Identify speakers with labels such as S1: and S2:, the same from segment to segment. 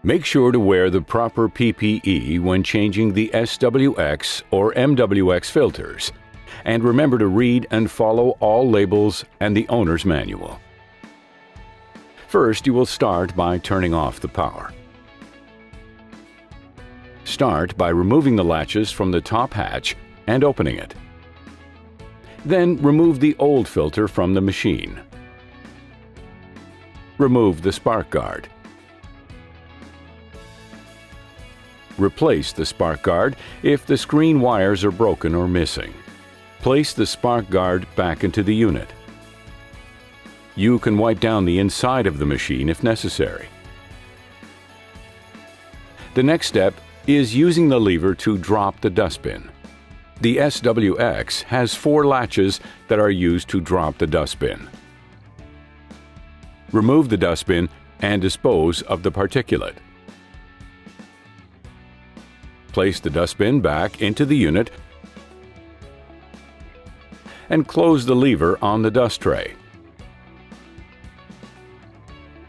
S1: Make sure to wear the proper PPE when changing the SWX or MWX filters, and remember to read and follow all labels and the owner's manual. First, you will start by turning off the power. Start by removing the latches from the top hatch and opening it. Then remove the old filter from the machine. Remove the spark guard. Replace the spark guard if the screen wires are broken or missing. Place the spark guard back into the unit. You can wipe down the inside of the machine if necessary. The next step is using the lever to drop the dustbin. The SWX has 4 latches that are used to drop the dustbin. Remove the dustbin and dispose of the particulate. Place the dustbin back into the unit and close the lever on the dust tray.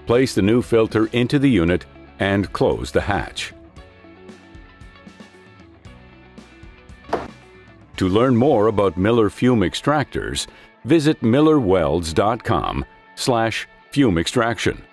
S1: Place the new filter into the unit and close the hatch. To learn more about Miller Fume extractors, visit millerwelds.com/fume extraction.